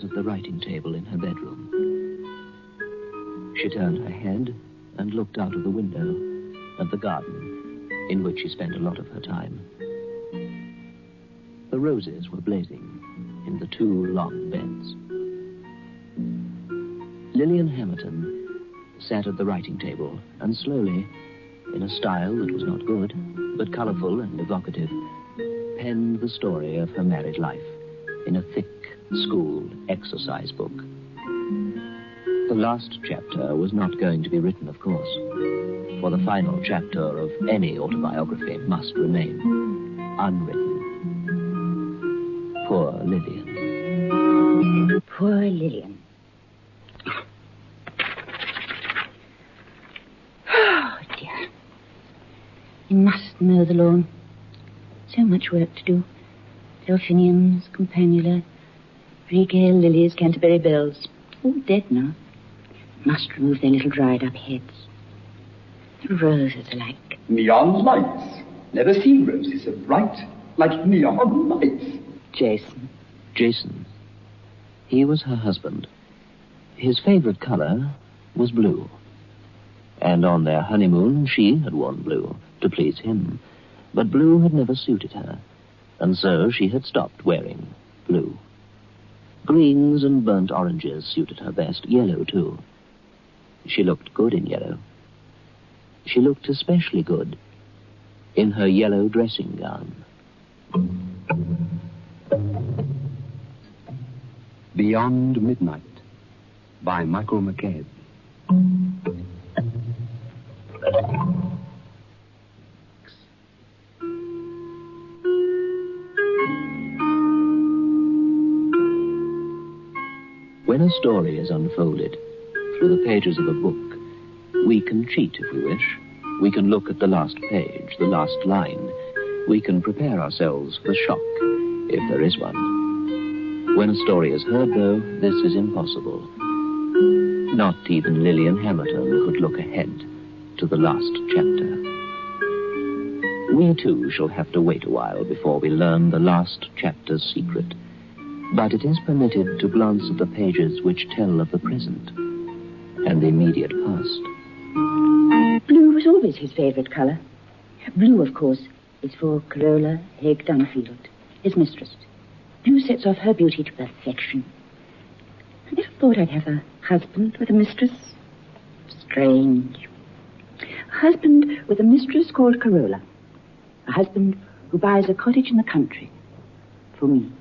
was at the writing table in her bedroom. She turned her head and looked out of the window at the garden, in which she spent a lot of her time. The roses were blazing in the 2 long beds. Lillian Hamilton sat at the writing table and slowly, in a style that was not good, but colourful and evocative, penned the story of her married life in a thick school exercise book. The last chapter was not going to be written, of course, for the final chapter of any autobiography must remain unwritten. Poor Lillian. Poor Lillian. Oh, dear. You must mow the lawn. So much work to do. Delphiniums, campanula, regale lilies, Canterbury bells. All dead now. Must remove their little dried-up heads. The roses are like... neon lights. Never seen roses so bright, like neon lights. Jason. Jason. He was her husband. His favorite color was blue. And on their honeymoon, she had worn blue to please him. But blue had never suited her, and so she had stopped wearing blue. Greens and burnt oranges suited her best, yellow too. She looked good in yellow. She looked especially good in her yellow dressing gown. Beyond Midnight by Michael McCabe. When a story is unfolded through the pages of a book, we can cheat if we wish. We can look at the last page, the last line. We can prepare ourselves for the shock, if there is one. When a story is heard, though, this is impossible. Not even Lillian Hamilton could look ahead to the last chapter. We, too, shall have to wait a while before we learn the last chapter's secret. But it is permitted to glance at the pages which tell of the present and the immediate past. Blue was always his favourite colour. Blue, of course, is for Carola Haig Dunfield, his mistress. Blue sets off her beauty to perfection. I never thought I'd have a husband with a mistress. Strange. A husband with a mistress called Carola. A husband who buys a cottage in the country. For me.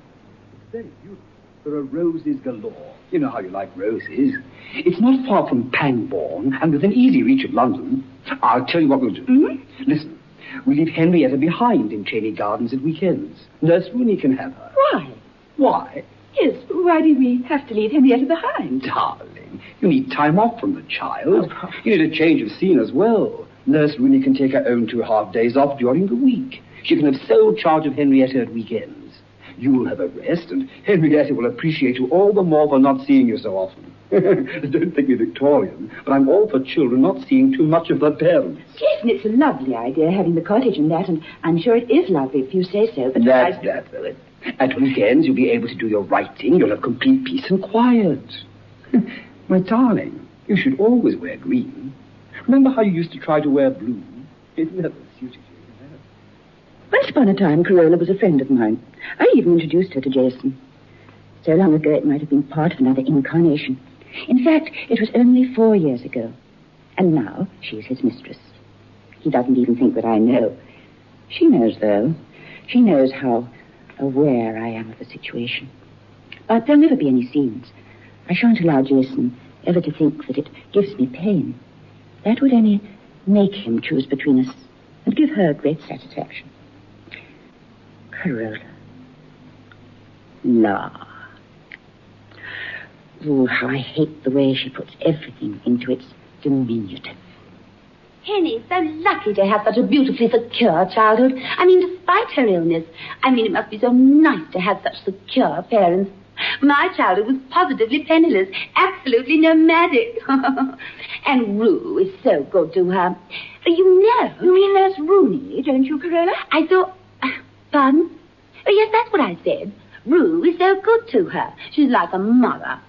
Very beautiful. There are roses galore. You know how you like roses. It's not far from Pangbourne and within easy reach of London. I'll tell you what we'll do. Mm-hmm. Listen, we leave Henrietta behind in Cheney Gardens at weekends. Nurse Rooney can have her. Why? Why? Yes, why do we have to leave Henrietta behind? Darling, you need time off from the child. You need a change of scene as well. Nurse Rooney can take her own 2.5 days off during the week. She can have sole charge of Henrietta at weekends. You'll have a rest, and Henrietta will appreciate you all the more for not seeing you so often. Don't think me Victorian, but I'm all for children not seeing too much of their parents. Yes, and it's a lovely idea, having the cottage and that, and I'm sure it is lovely if you say so, but... That's that, Philip. At weekends, you'll be able to do your writing. You'll have complete peace and quiet. My darling, you should always wear green. Remember how you used to try to wear blue? It never suited you. Once upon a time, Carola was a friend of mine. I even introduced her to Jason. So long ago, it might have been part of another incarnation. In fact, it was only 4 years ago. And now, she's his mistress. He doesn't even think that I know. She knows, though. She knows how aware I am of the situation. But there'll never be any scenes. I shan't allow Jason ever to think that it gives me pain. That would only make him choose between us and give her great satisfaction. Carola. La. Oh, how I hate the way she puts everything into its diminutive. Henny, so lucky to have such a beautifully secure childhood. I mean, despite her illness. I mean, it must be so nice to have such secure parents. My childhood was positively penniless, absolutely nomadic. And Rue is so good to her. You know. You mean Nurse Rooney, don't you, Carola? I thought... Pardon? Oh, yes, that's what I said. Rue is so good to her. She's like a mother.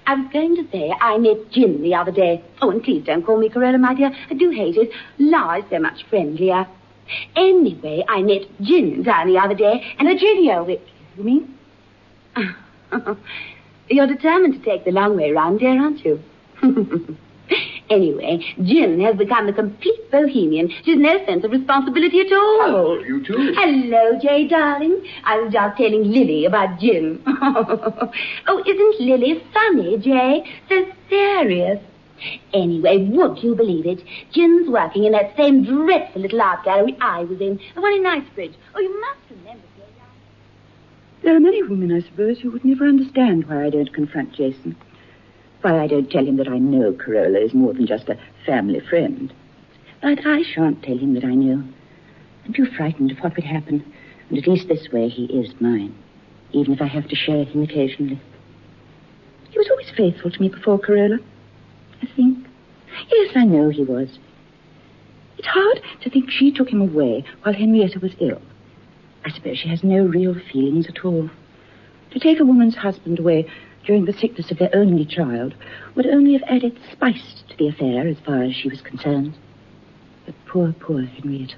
I was going to say I met Jim the other day. Oh, and please don't call me Corolla, my dear. I do hate it. La is so much friendlier. Anyway, I met Jim down the other day, and a Giglio. You mean? You're determined to take the long way round, dear, aren't you? Anyway, Jim has become a complete bohemian. She's no sense of responsibility at all. Hello, you two. Hello, Jay, darling. I was just telling Lily about Jim. Oh, isn't Lily funny, Jay? So serious. Anyway, would you believe it? Jim's working in that same dreadful little art gallery I was in, the one in Knightsbridge. Oh, you must remember, Jay. There are many women, I suppose, who would never understand why I don't confront Jason. Why I don't tell him that I know Corolla is more than just a family friend. But I shan't tell him that I know. I'm too frightened of what would happen. And at least this way he is mine, even if I have to share him occasionally. He was always faithful to me before Corolla, I think. Yes, I know he was. It's hard to think she took him away while Henrietta was ill. I suppose she has no real feelings at all. To take a woman's husband away during the sickness of their only child would only have added spice to the affair as far as she was concerned. But poor, poor Henrietta.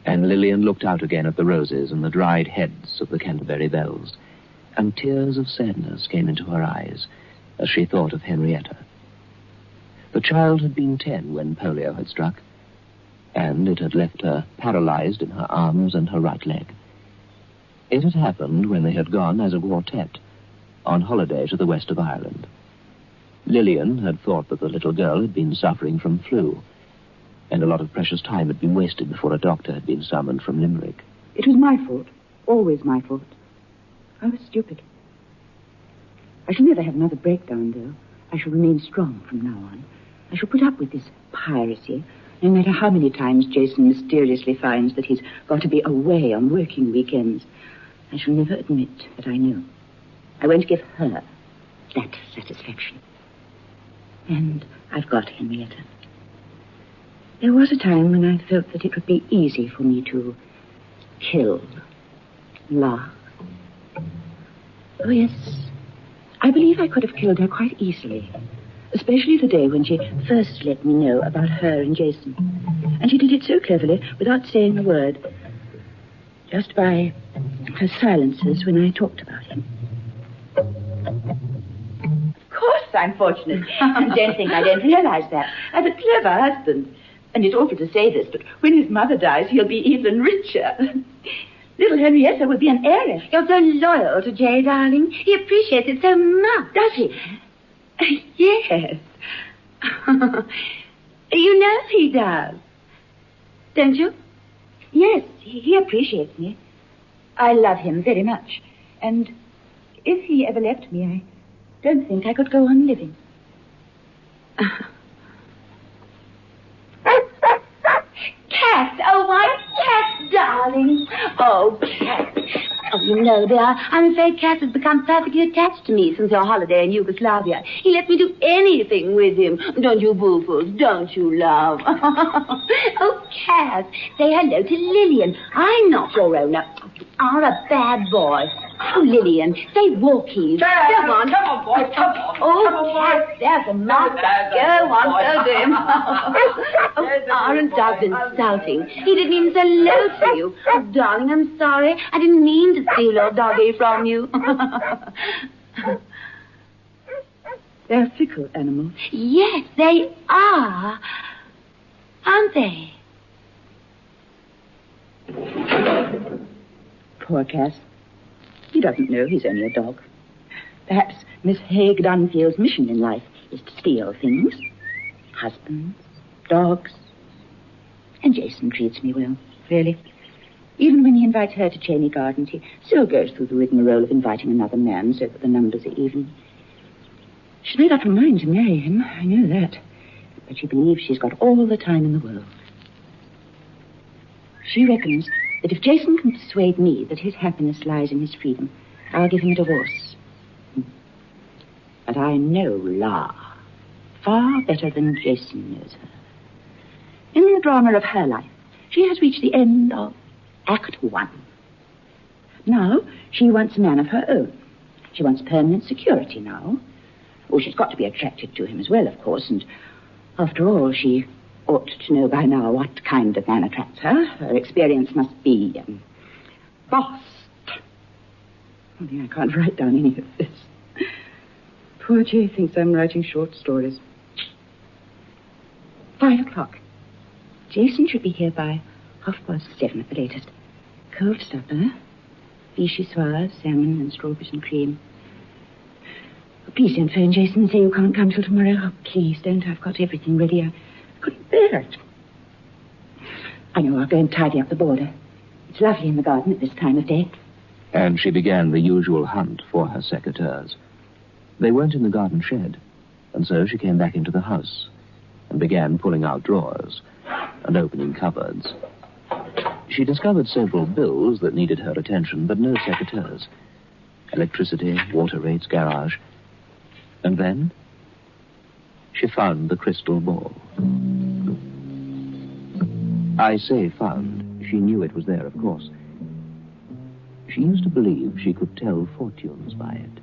And Lillian looked out again at the roses and the dried heads of the Canterbury bells, and tears of sadness came into her eyes as she thought of Henrietta. The child had been 10 when polio had struck, and it had left her paralyzed in her arms and her right leg. It had happened when they had gone as a quartet on holiday to the west of Ireland. Lillian had thought that the little girl had been suffering from flu, and a lot of precious time had been wasted before a doctor had been summoned from Limerick. It was my fault. Always my fault. I was stupid. I shall never have another breakdown, though. I shall remain strong from now on. I shall put up with this piracy, no matter how many times Jason mysteriously finds that he's got to be away on working weekends. I shall never admit that I know. I won't give her that satisfaction. And I've got Henrietta. There was a time when I felt that it would be easy for me to kill La. Oh, yes. I believe I could have killed her quite easily. Especially the day when she first let me know about her and Jason. And she did it so cleverly, without saying a word. Just by her silences when I talked about him. Of course I'm fortunate. And don't think I don't realize that. I have a clever husband. And it's awful to say this, but when his mother dies, he'll be even richer. Little Henrietta will be an heiress. You're so loyal to Jay, darling. He appreciates it so much. Does he? Yes. You know he does. Don't you? Yes, he appreciates me. I love him very much. And if he ever left me, I don't think I could go on living. Cat! Oh, my cat, darling. Oh, Cat. Oh, you know, dear, I'm afraid Cat has become perfectly attached to me since your holiday in Yugoslavia. He lets me do anything with him. Don't you, Boo-Foos? Don't you, love? Oh, Cat, say hello to Lillian. I'm not your owner. You are a bad boy. Oh, Lillian, say walkies. Come on. Come on, boy, come on. Oh, Cat, there's a master. Go on, go to him. Oh, aren't dogs insulting? He didn't even say hello to you. Oh, darling, I'm sorry. I didn't mean to steal your doggy from you. They're fickle animals. Yes, they are. Aren't they? Poor Cass. He doesn't know he's only a dog. Perhaps Miss Haig Dunfield's mission in life is to steal things. Husbands, dogs. And Jason treats me well, really. Even when he invites her to Cheney Gardens, he still goes through the rigmarole of inviting another man so that the numbers are even. She's made up her mind to marry him, I know that. But she believes she's got all the time in the world. She reckons that if Jason can persuade me that his happiness lies in his freedom, I'll give him a divorce. But I know La far better than Jason knows her. In the drama of her life, she has reached the end of Act 1. Now, she wants a man of her own. She wants permanent security now. Oh, she's got to be attracted to him as well, of course, and after all, she ought to know by now what kind of man attracts her. Her experience must be vast. Only I can't write down any of this. Poor Jay thinks I'm writing short stories. 5 o'clock. Jason should be here by 7:30 at the latest. Cold supper, vichyssoise, salmon and strawberries and cream. Oh, please don't phone Jason and say you can't come till tomorrow. Oh, please don't. I've got everything ready. I couldn't bear it. I know, I'll go and tidy up the border. It's lovely in the garden at this time of day. And she began the usual hunt for her secateurs. They weren't in the garden shed, and so she came back into the house and began pulling out drawers and opening cupboards. She discovered several bills that needed her attention, but no secateurs. Electricity, water rates, garage. And then she found the crystal ball. I say found. She knew it was there, of course. She used to believe she could tell fortunes by it.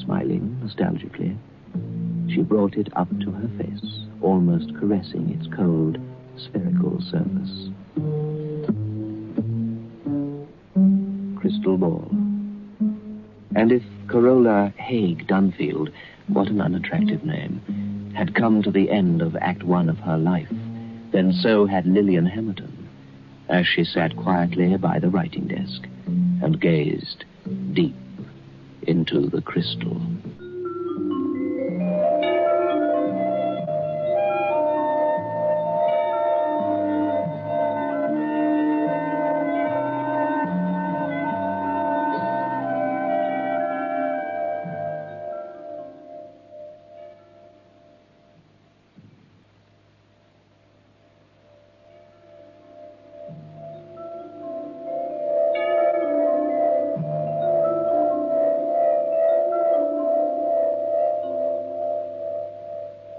Smiling nostalgically, she brought it up to her face, almost caressing its cold, spherical surface. Crystal ball. And if Corolla Haig Dunfield, what an unattractive name, had come to the end of Act 1 of her life, then so had Lillian Hamilton, as she sat quietly by the writing desk and gazed deep into the crystal.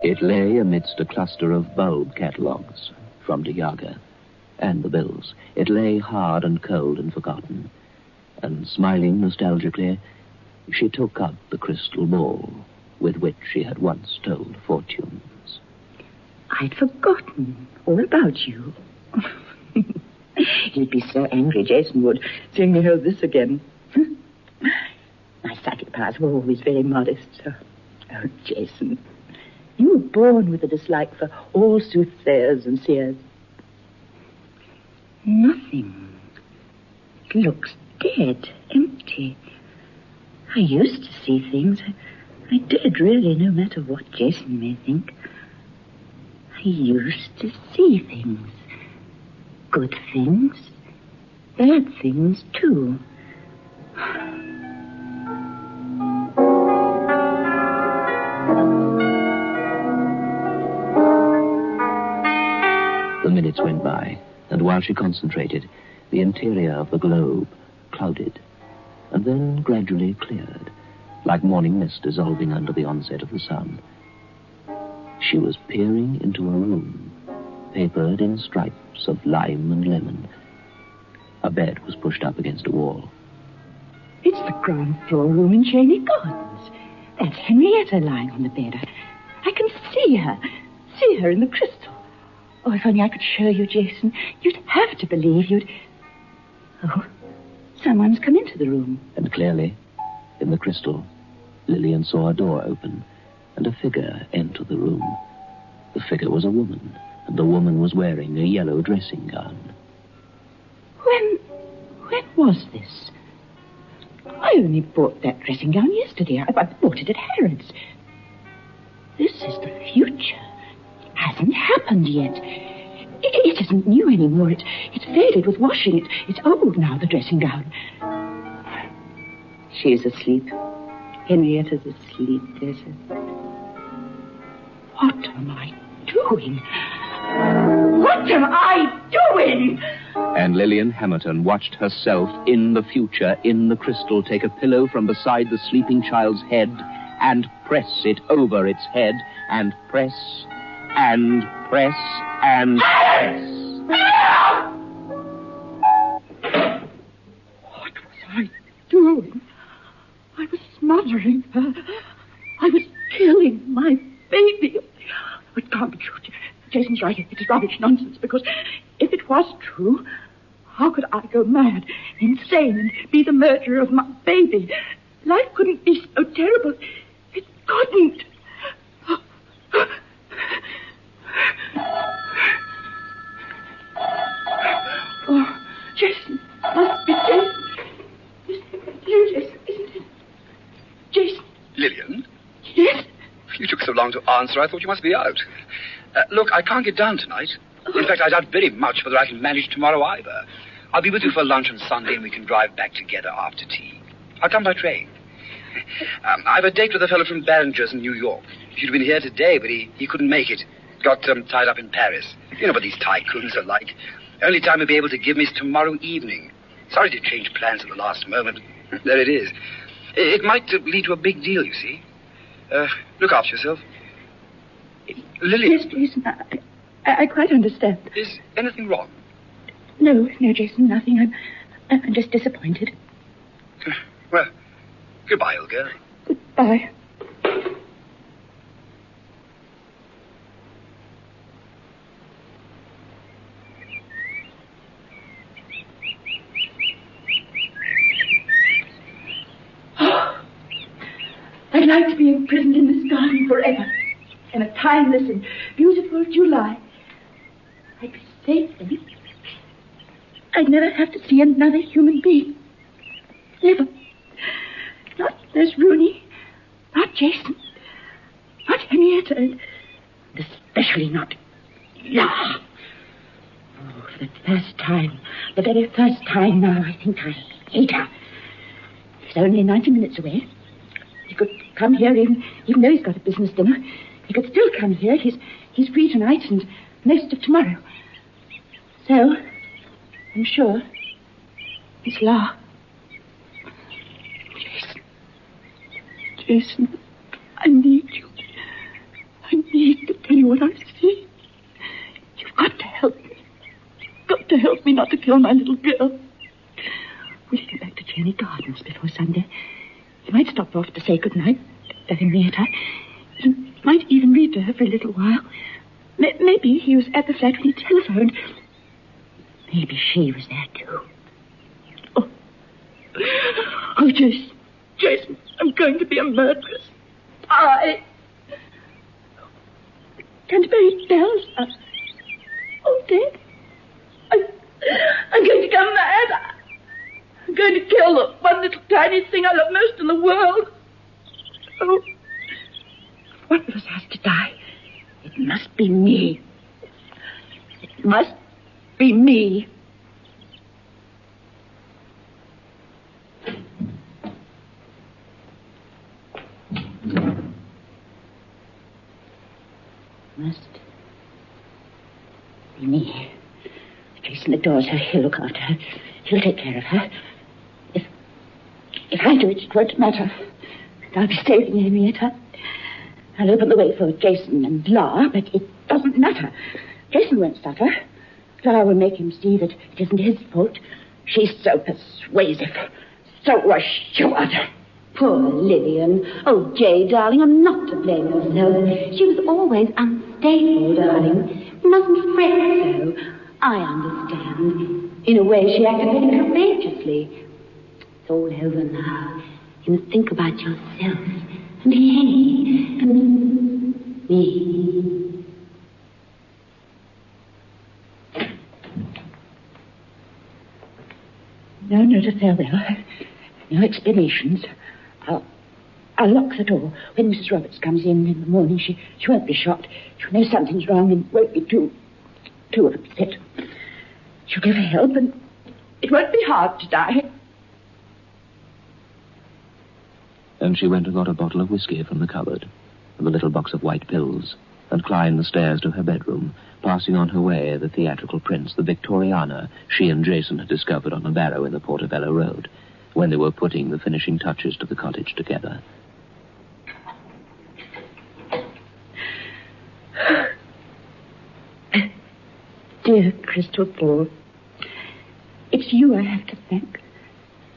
It lay amidst a cluster of bulb catalogues from De Jager and the bills. It lay hard and cold and forgotten. And smiling nostalgically, she took up the crystal ball with which she had once told fortunes. I'd forgotten all about you. He'd be so angry, Jason would, seeing me hold this again. My psychic powers were always very modest. So. Oh, Jason. You were born with a dislike for all soothsayers and seers. Nothing. It looks dead, empty. I used to see things. I did, really, no matter what Jason may think. I used to see things. Good things. Bad things, too. The minutes went by, and while she concentrated, the interior of the globe clouded, and then gradually cleared, like morning mist dissolving under the onset of the sun. She was peering into a room, papered in stripes of lime and lemon. A bed was pushed up against a wall. It's the ground floor room in Cheney Gardens. That's Henrietta lying on the bed. I can see her in the crystal. Oh, if only I could show you, Jason. You'd have to believe you'd... Oh, someone's come into the room. And clearly, in the crystal, Lillian saw a door open and a figure enter the room. The figure was a woman, and the woman was wearing a yellow dressing gown. When was this? I only bought that dressing gown yesterday. I bought it at Harrods. This is the future. Hasn't happened yet. It isn't new anymore. It's faded with washing. It's old now, the dressing gown. She is asleep. Henrietta's asleep, there's her. What am I doing? What am I doing? And Lillian Hamilton watched herself in the future, in the crystal, take a pillow from beside the sleeping child's head and press it over its head and press and press and press. doing. I was smothering her. I was killing my baby. It can't be true. Jason's right. It is rubbish nonsense, because if it was true, how could I go mad, insane, and be the murderer of my baby? Life couldn't be so terrible. It couldn't. Oh, Jason. Must be Jason. It's you, Jason, isn't it? Jason. Lillian? Yes? You took so long to answer, I thought you must be out. Look, I can't get down tonight. In fact, I doubt very much whether I can manage tomorrow either. I'll be with you for lunch on Sunday, and we can drive back together after tea. I'll come by train. I've a date with a fellow from Barringer's in New York. He'd been here today, but he couldn't make it. Got tied up in Paris. You know what these tycoons are like. Only time he'll be able to give me is tomorrow evening. Sorry to change plans at the last moment. There it is. It might lead to a big deal, you see. Look after yourself. Lily. Yes, Jason, I quite understand. Is anything wrong? No, Jason, nothing. I'm just disappointed. Well, goodbye, old girl. Goodbye. I'd like to be imprisoned in this garden forever, in a timeless and beautiful July. I'd be safe then. I'd never have to see another human being. Never. Not Nurse Rooney, not Jason, not Henrietta, and especially not La. Oh, for the first time, the very first time now, I think I hate her. It's only 90 minutes away. He could come here even though he's got a business dinner. He could still come here. He's free tonight and most of tomorrow. So, I'm sure, Miss La. Jason, I need you. I need to tell you what I see. You've got to help me. You've got to help me not to kill my little girl. We'll get back to Jenny Gardens before Sunday. He might stop off to say goodnight to Henrietta. He might even read to her for a little while. Maybe he was at the flat when he telephoned. Maybe she was there, too. Oh, Jason, I'm going to be a murderess. Canterbury bells are all dead. I'm going to go mad. I'm going to kill the one little tiny thing I love most in the world. Oh, one of us has to die. It must be me. It must be me. Must be me. Jason adores her. He'll look after her. He'll take care of her. If I do it, it won't matter. I'll be saving Henrietta. I'll open the way for Jason and La, but it doesn't matter. Jason won't suffer. La will make him see that it isn't his fault. She's so persuasive, so assured. Poor Lillian. Oh, Jay, darling, I'm not to blame yourself. She was always unstable, darling. You mustn't fret so. I understand. In a way, she acted very courageously. It's all over now. You must think about yourself and Henny and me. No note of farewell. No explanations. I'll lock the door. When Mrs. Roberts comes in the morning, she won't be shocked. She'll know something's wrong and won't be too upset. She'll give her help, and it won't be hard to die. And she went and got a bottle of whiskey from the cupboard, and a little box of white pills, and climbed the stairs to her bedroom, passing on her way the theatrical prints, the Victoriana she and Jason had discovered on a barrow in the Portobello Road, when they were putting the finishing touches to the cottage together. Dear Crystal Ball, it's you I have to thank.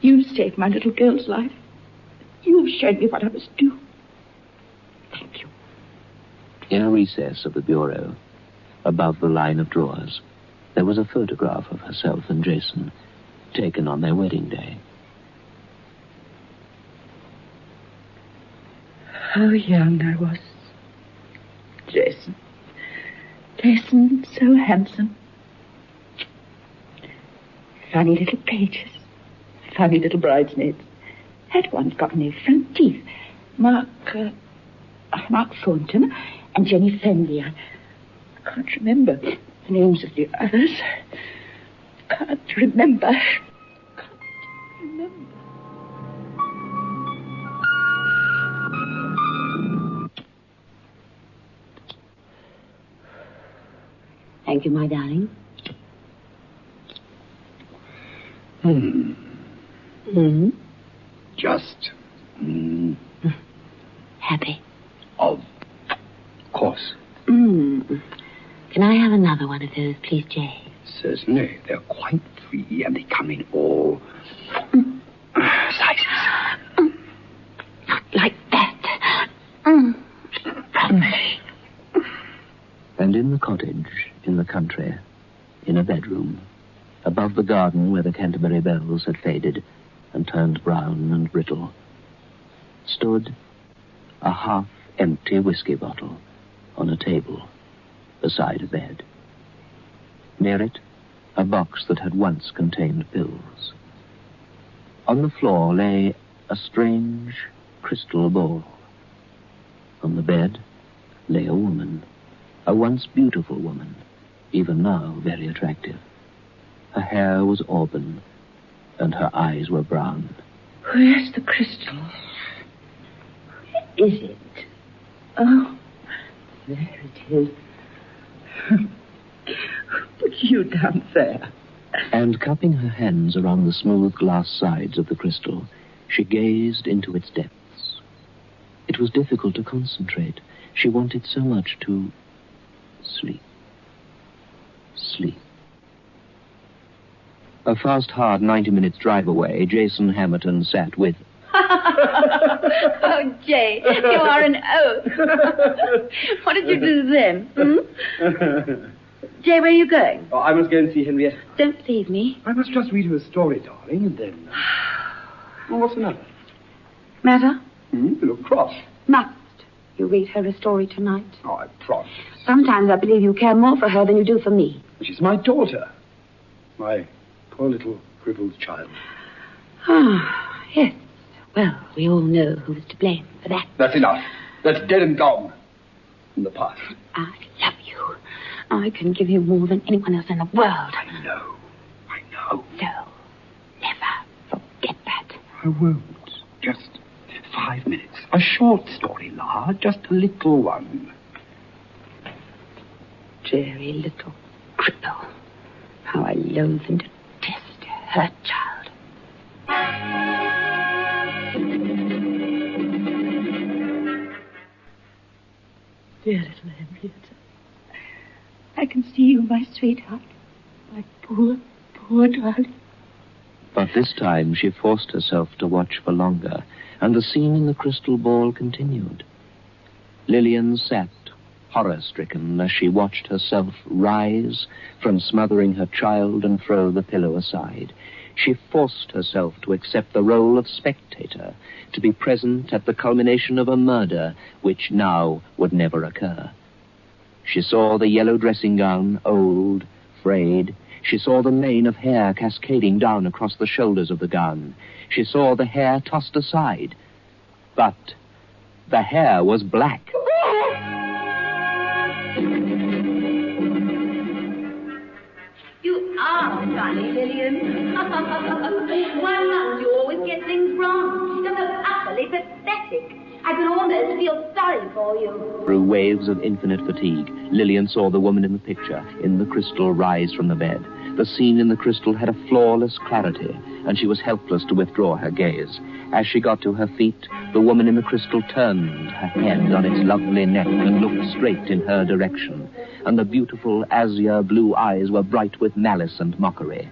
You saved my little girl's life. You've shown me what I must do. Thank you. In a recess of the bureau, above the line of drawers, there was a photograph of herself and Jason, taken on their wedding day. How young I was. Jason. Jason, so handsome. Funny little pages. Funny little bridesmaids. That one's got no front teeth. Mark Thornton and Jenny Fenley. I can't remember the names of the others. Can't remember. Thank you, my darling. Just... Happy. Of course. Can I have another one of those, please, Jay? Certainly. They're quite free and they come in all sizes. Not like that. Promise. And in the cottage, in the country, in a bedroom, above the garden where the Canterbury bells had faded and turned brown and brittle, stood a half-empty whiskey bottle on a table beside a bed. Near it, a box that had once contained pills. On the floor lay a strange crystal ball. On the bed lay a woman, a once beautiful woman, even now very attractive. Her hair was auburn, and her eyes were brown. Where's the crystal? Where is it? Oh, there it is. Put you down there. And cupping her hands around the smooth glass sides of the crystal, she gazed into its depths. It was difficult to concentrate. She wanted so much to sleep. Sleep. A fast, hard 90 minutes drive away, Jason Hamilton sat with... Oh, Jay, you are an oaf. What did you do then? Jay, where are you going? Oh, I must go and see Henrietta. Don't leave me. I must just read her a story, darling, and then... Well, what's the matter? Matter? You look cross. Must you read her a story tonight? Oh, I promise. Sometimes I believe you care more for her than you do for me. She's my daughter. My poor little crippled child. Ah, yes. Well, we all know who's to blame for that. That's enough. That's dead and gone. In the past. I love you. I can give you more than anyone else in the world. I know. So, never forget that. I won't. Just 5 minutes. A short story, La. Just a little one. Dreary little cripple. How I loathe and detest her child. Dear little Henrietta, I can see you, my sweetheart. My poor, poor darling. But this time she forced herself to watch for longer, and the scene in the crystal ball continued. Lillian sat, horror-stricken, as she watched herself rise from smothering her child and throw the pillow aside. She forced herself to accept the role of spectator, to be present at the culmination of a murder which now would never occur. She saw the yellow dressing gown, old, frayed. She saw the mane of hair cascading down across the shoulders of the gown. She saw the hair tossed aside. But the hair was black. You are funny, Lillian. Why must you always get things wrong? You're so utterly pathetic. I can almost feel sorry for you. Through waves of infinite fatigue, Lillian saw the woman in the picture, in the crystal, rise from the bed. The scene in the crystal had a flawless clarity, and she was helpless to withdraw her gaze. As she got to her feet, the woman in the crystal turned her head on its lovely neck and looked straight in her direction, and the beautiful azure blue eyes were bright with malice and mockery.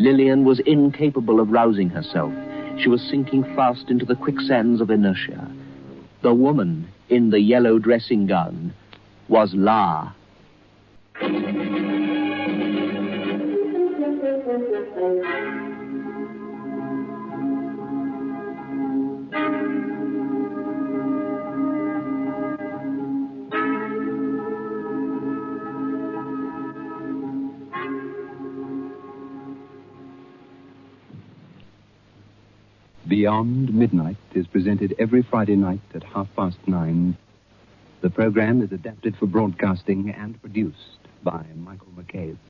Lillian was incapable of rousing herself. She was sinking fast into the quicksands of inertia. The woman in the yellow dressing gown was La. Beyond Midnight is presented every Friday night at 9:30. The program is adapted for broadcasting and produced by Michael McCabe.